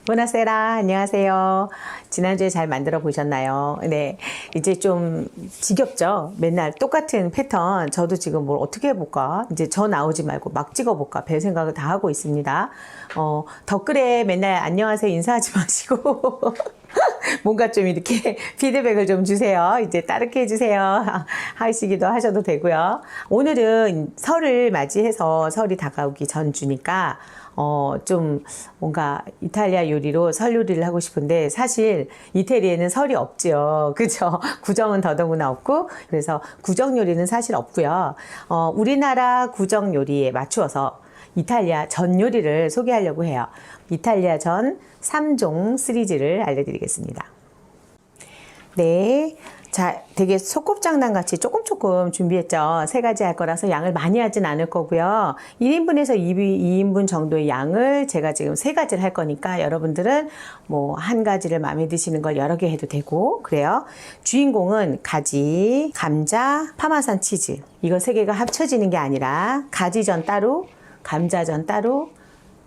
보나세라, 안녕하세요. 지난주에 잘 만들어 보셨나요? 네. 이제 좀 지겹죠? 맨날 똑같은 패턴. 저도 지금 뭘 어떻게 해볼까? 이제 저 나오지 말고 막 찍어볼까? 별 생각을 다 하고 있습니다. 댓글에 맨날 안녕하세요 인사하지 마시고. 뭔가 좀 이렇게 피드백을 좀 주세요. 이제 따르게 해주세요. 하시기도 하셔도 되고요. 오늘은 설을 맞이해서 설이 다가오기 전주니까 좀 뭔가 이탈리아 요리로 설 요리를 하고 싶은데 사실 이태리에는 설이 없죠. 그죠? 구정은 더더구나 없고 그래서 구정 요리는 사실 없고요. 우리나라 구정 요리에 맞추어서 이탈리아 전 요리를 소개하려고 해요. 이탈리아 전 3종 시리즈를 알려드리겠습니다. 네. 자, 되게 소꿉장난 같이 조금 준비했죠. 3가지 할 거라서 양을 많이 하진 않을 거고요. 1인분에서 2인분 정도의 양을 제가 지금 3가지를 할 거니까 여러분들은 뭐 1가지를 마음에 드시는 걸 여러 개 해도 되고 그래요. 주인공은 가지, 감자, 파마산 치즈. 이거 3개가 합쳐지는 게 아니라 가지전 따로, 감자전 따로,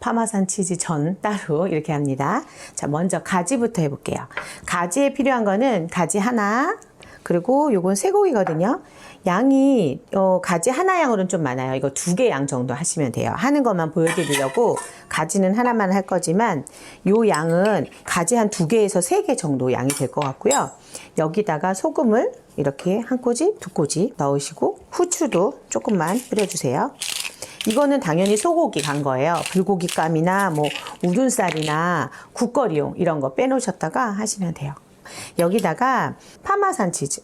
파마산 치즈 전 따로 이렇게 합니다. 자, 먼저 가지부터 해볼게요. 가지에 필요한 거는 가지 하나, 그리고 요건 쇠고기거든요. 양이 가지 하나 양으로는 좀 많아요. 이거 2개 양 정도 하시면 돼요. 하는 것만 보여드리려고 가지는 하나만 할 거지만 요 양은 가지 한 2개에서 3개 정도 양이 될 것 같고요. 여기다가 소금을 이렇게 1꼬집, 2꼬집 넣으시고 후추도 조금만 뿌려주세요. 이거는 당연히 소고기 간 거예요. 불고기감이나 뭐 우둔살이나 국거리용 이런 거 빼놓으셨다가 하시면 돼요. 여기다가 파마산 치즈,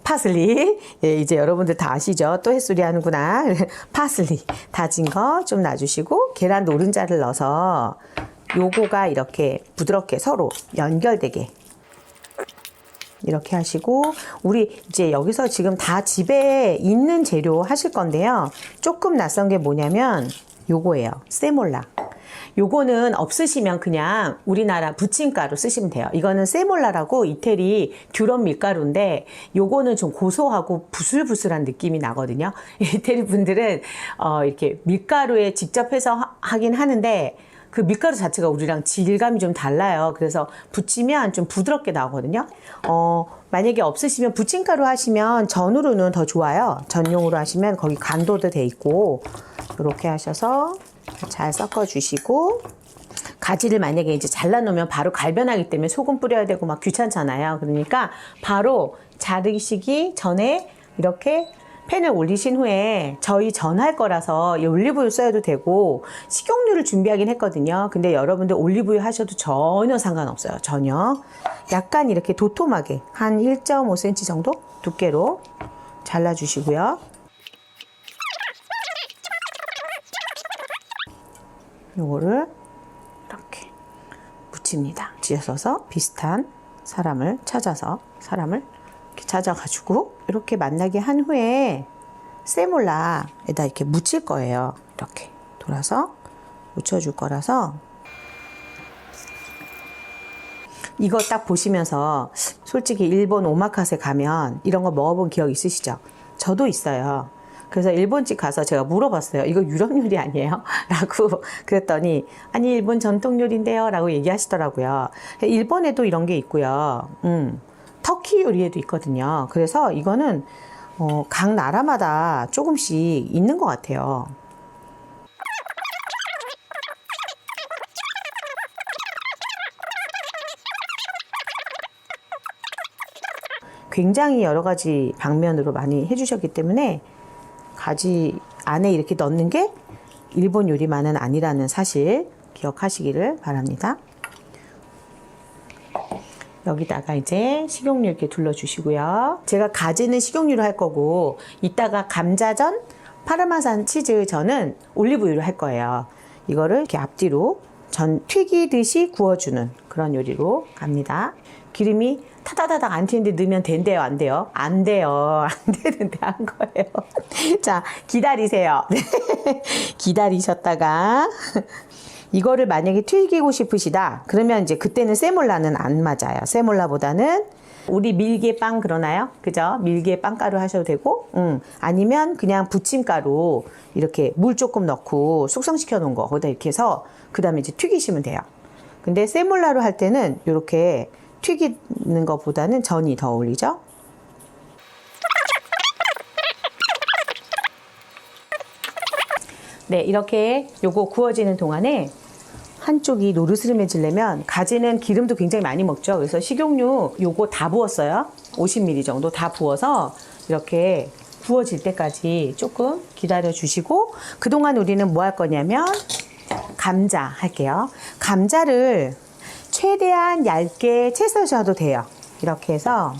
파슬리. 예, 이제 여러분들 다 아시죠? 또 햇소리 하는구나. 파슬리 다진 거 좀 놔주시고 계란 노른자를 넣어서 요거가 이렇게 부드럽게 서로 연결되게 이렇게 하시고 우리 이제 여기서 지금 다 집에 있는 재료 하실 건데요. 조금 낯선 게 뭐냐면 요거예요. 세몰라. 요거는 없으시면 그냥 우리나라 부침가루 쓰시면 돼요. 이거는 세몰라라고 이태리 듀럼 밀가루인데 요거는 좀 고소하고 부슬부슬한 느낌이 나거든요. 이태리 분들은 이렇게 밀가루에 직접 해서 하긴 하는데 그 밀가루 자체가 우리랑 질감이 좀 달라요. 그래서 부치면 좀 부드럽게 나오거든요. 만약에 없으시면 부침가루 하시면 전으로는 더 좋아요. 전용으로 하시면 거기 간도도 돼 있고 이렇게 하셔서 잘 섞어 주시고 가지를 만약에 이제 잘라 놓으면 바로 갈변하기 때문에 소금 뿌려야 되고 막 귀찮잖아요. 그러니까 바로 자르시기 전에 이렇게 팬을 올리신 후에 저희 전할 거라서 올리브유 써도 되고 식용유를 준비하긴 했거든요. 근데 여러분들 올리브유 하셔도 전혀 상관없어요. 전혀. 약간 이렇게 도톰하게 한 1.5cm 정도 두께로 잘라주시고요. 요거를 이렇게 묻힙니다. 지어서 비슷한 사람을 찾아서 사람을 이렇게 찾아가지고 이렇게 만나게 한 후에 세몰라에다 이렇게 묻힐 거예요. 이렇게 돌아서 묻혀줄 거라서 이거 딱 보시면서 솔직히 일본 오마카세 가면 이런 거 먹어본 기억 있으시죠? 저도 있어요. 그래서 일본집 가서 제가 물어봤어요. 이거 유럽 요리 아니에요? 라고 그랬더니 아니 일본 전통 요리인데요 라고 얘기하시더라고요. 일본에도 이런 게 있고요. 터키 요리에도 있거든요. 그래서 이거는 각 나라마다 조금씩 있는 것 같아요. 굉장히 여러 가지 방면으로 많이 해주셨기 때문에 가지 안에 이렇게 넣는 게 일본 요리만은 아니라는 사실 기억하시기를 바랍니다. 여기다가 이제 식용유 이렇게 둘러주시고요. 제가 가지는 식용유로 할 거고 이따가 감자전, 파르마산 치즈전은 올리브유로 할 거예요. 이거를 이렇게 앞뒤로 전 튀기듯이 구워주는 그런 요리로 갑니다. 기름이 타다다닥 안 튀는데 넣으면 된대요, 안 돼요? 안 돼요. 안 되는데 한 거예요. 자, 기다리세요. 기다리셨다가 이거를 만약에 튀기고 싶으시다 그러면 이제 그때는 세몰라는 안 맞아요. 세몰라보다는 우리 밀개빵 그러나요? 그죠? 밀개 빵가루 하셔도 되고 아니면 그냥 부침가루 이렇게 물 조금 넣고 숙성시켜 놓은 거 거기다 이렇게 해서 그 다음에 이제 튀기시면 돼요. 근데 세몰라로 할 때는 이렇게 튀기는 것보다는 전이 더 어울리죠. 네, 이렇게 요거 구워지는 동안에 한쪽이 노르스름해지려면 가지는 기름도 굉장히 많이 먹죠. 그래서 식용유 요거 다 부었어요. 50ml 정도 다 부어서 이렇게 구워질 때까지 조금 기다려 주시고, 그동안 우리는 뭐 할 거냐면 감자 할게요. 감자를 최대한 얇게 채 썰어도 돼요. 이렇게 해서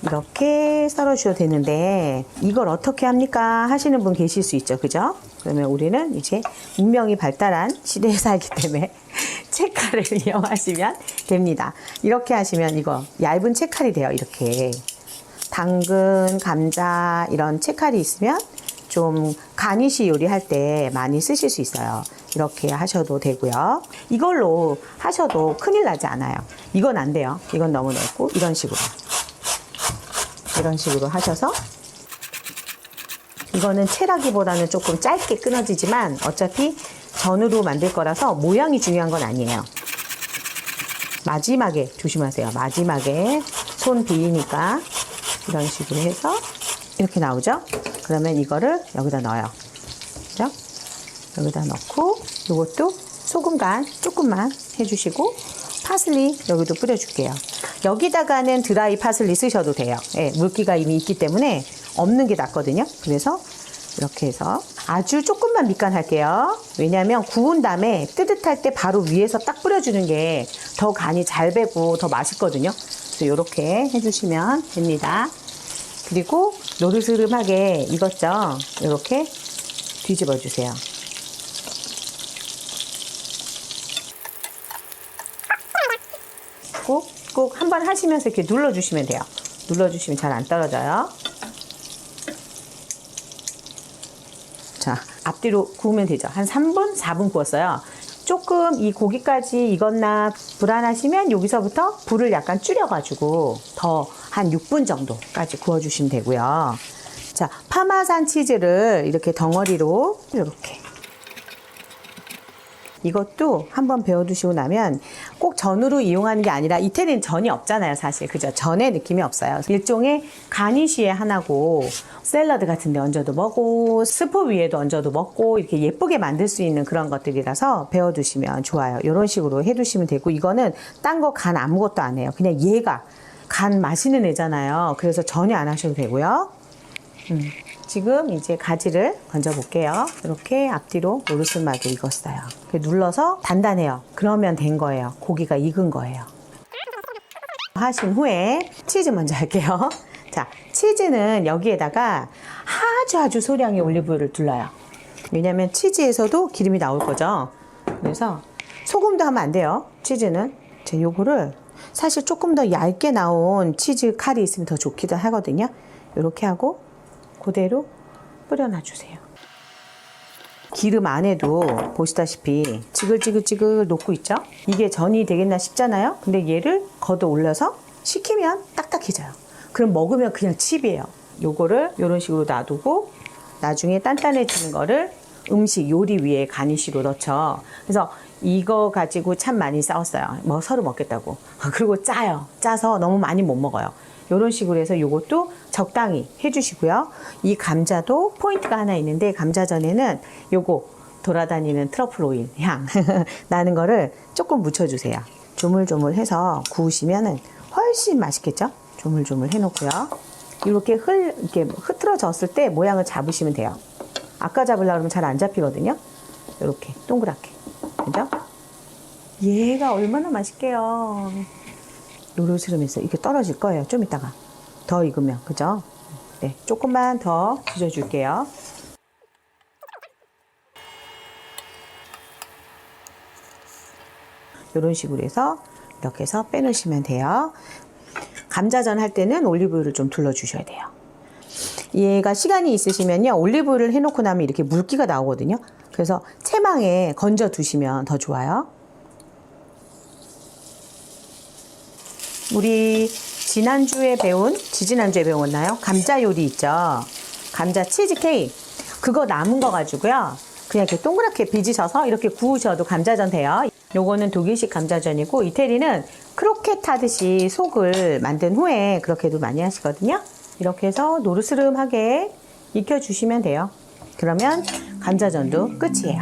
이렇게 썰어주셔도 되는데, 이걸 어떻게 합니까 하시는 분 계실 수 있죠. 그죠? 그러면 우리는 이제 문명이 발달한 시대에 살기 때문에 채칼을 이용하시면 됩니다. 이렇게 하시면 이거 얇은 채칼이 돼요. 이렇게 당근, 감자 이런 채칼이 있으면 좀 가니쉬 요리할 때 많이 쓰실 수 있어요. 이렇게 하셔도 되고요. 이걸로 하셔도 큰일 나지 않아요. 이건 안 돼요. 이건 너무 넓고, 이런 식으로 하셔서, 이거는 채라기보다는 조금 짧게 끊어지지만 어차피 전으로 만들 거라서 모양이 중요한 건 아니에요. 마지막에 조심하세요. 마지막에 손 비리니까 이런 식으로 해서 이렇게 나오죠? 그러면 이거를 여기다 넣어요. 그죠? 여기다 넣고, 이것도 소금 간 조금만 해주시고, 파슬리 여기도 뿌려줄게요. 여기다가는 드라이 파슬리 쓰셔도 돼요. 예, 물기가 이미 있기 때문에 없는 게 낫거든요. 그래서 이렇게 해서 아주 조금만 밑간할게요. 왜냐하면 구운 다음에 뜨뜻할 때 바로 위에서 딱 뿌려주는 게 더 간이 잘 배고 더 맛있거든요. 그래서 이렇게 해주시면 됩니다. 그리고 노르스름하게 익었죠? 이렇게 뒤집어 주세요. 꼭 한 번 하시면서 이렇게 눌러주시면 돼요. 눌러주시면 잘 안 떨어져요. 자, 앞뒤로 구우면 되죠. 한 3분, 4분 구웠어요. 조금 이 고기까지 익었나 불안하시면 여기서부터 불을 약간 줄여가지고 더 한 6분 정도까지 구워주시면 되고요. 자, 파마산 치즈를 이렇게 덩어리로 이렇게, 이것도 한번 배워두시고 나면 꼭 전으로 이용하는 게 아니라, 이태리는 전이 없잖아요, 사실. 그죠? 전의 느낌이 없어요. 일종의 가니쉬의 하나고, 샐러드 같은 데 얹어도 먹고, 스프 위에도 얹어도 먹고, 이렇게 예쁘게 만들 수 있는 그런 것들이라서 배워두시면 좋아요. 이런 식으로 해두시면 되고, 이거는 딴 거 간 아무것도 안 해요. 그냥 얘가 간 마시는 애잖아요. 그래서 전혀 안 하셔도 되고요. 지금 이제 가지를 건져 볼게요. 이렇게 앞뒤로 노르스름하게 익었어요. 눌러서 단단해요. 그러면 된 거예요. 고기가 익은 거예요. 하신 후에 치즈 먼저 할게요. 자, 치즈는 여기에다가 아주 소량의 올리브유를 둘러요. 왜냐면 치즈에서도 기름이 나올 거죠. 그래서 소금도 하면 안 돼요. 치즈는. 자, 요거를 사실 조금 더 얇게 나온 치즈 칼이 있으면 더 좋기도 하거든요. 이렇게 하고 그대로 뿌려놔 주세요. 기름 안에도 보시다시피 지글지글 녹고 있죠? 이게 전이 되겠나 싶잖아요? 근데 얘를 걷어 올려서 식히면 딱딱해져요. 그럼 먹으면 그냥 칩이에요. 요거를 이런 식으로 놔두고 나중에 단단해지는 거를 음식 요리 위에 가니쉬로 넣죠. 그래서 이거 가지고 참 많이 싸웠어요. 뭐 서로 먹겠다고. 그리고 짜요. 짜서 너무 많이 못 먹어요. 이런 식으로 해서 이것도 적당히 해주시고요. 이 감자도 포인트가 하나 있는데, 감자전에는 요거 돌아다니는 트러플 오일 향 나는 거를 조금 묻혀주세요. 조물조물해서 구우시면은 훨씬 맛있겠죠? 조물조물 해놓고요. 이렇게 흐트러졌을 때 모양을 잡으시면 돼요. 아까 잡으려고 하면 잘 안 잡히거든요. 이렇게 동그랗게. 그죠? 얘가 얼마나 맛있게요. 노르스름에서 이렇게 떨어질 거예요. 좀 이따가 더 익으면. 그죠? 네, 조금만 더 뒤져줄게요. 이런 식으로 해서 이렇게 해서 빼놓으시면 돼요. 감자전 할 때는 올리브유를 좀 둘러주셔야 돼요. 얘가 시간이 있으시면요, 올리브유를 해놓고 나면 이렇게 물기가 나오거든요. 그래서 채망에 건져 두시면 더 좋아요. 우리 지지난주에 배웠나요? 감자 요리 있죠. 감자 치즈 케이크. 그거 남은 거 가지고요, 그냥 이렇게 동그랗게 빚으셔서 이렇게 구우셔도 감자전 돼요. 요거는 독일식 감자전이고 이태리는 크로켓 하듯이 속을 만든 후에 그렇게도 많이 하시거든요. 이렇게 해서 노르스름하게 익혀주시면 돼요. 그러면 감자전도 끝이에요.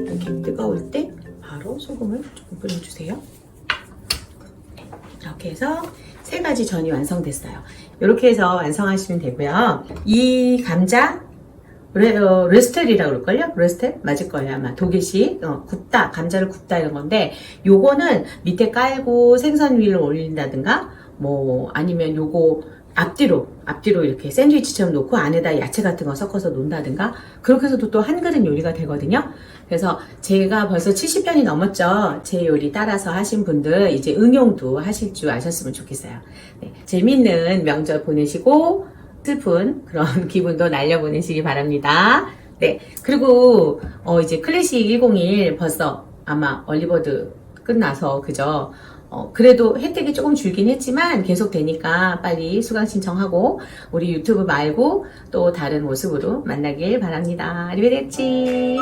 이렇게 뜨거울 때 바로 소금을 조금 뿌려주세요. 이렇게 해서 세 가지 전이 완성됐어요. 이렇게 해서 완성하시면 되고요. 이 감자 레스텔이라고 그럴걸요? 레스텔? 맞을 거예요 아마. 독일식 굽다, 감자를 굽다 이런 건데 요거는 밑에 깔고 생선 위를 올린다든가 뭐 아니면 요거 앞뒤로 이렇게 샌드위치처럼 놓고 안에다 야채 같은 거 섞어서 놓는다든가 그렇게 해서도 또 한 그릇 요리가 되거든요. 그래서 제가 벌써 70편이 넘었죠. 제 요리 따라서 하신 분들 이제 응용도 하실 줄 아셨으면 좋겠어요. 네, 재밌는 명절 보내시고 슬픈 그런 기분도 날려보내시기 바랍니다. 네, 그리고 이제 클래식 101 벌써 아마 얼리버드 끝나서 그죠? 그래도 혜택이 조금 줄긴 했지만 계속 되니까 빨리 수강 신청하고 우리 유튜브 말고 또 다른 모습으로 만나길 바랍니다. 아리베데치.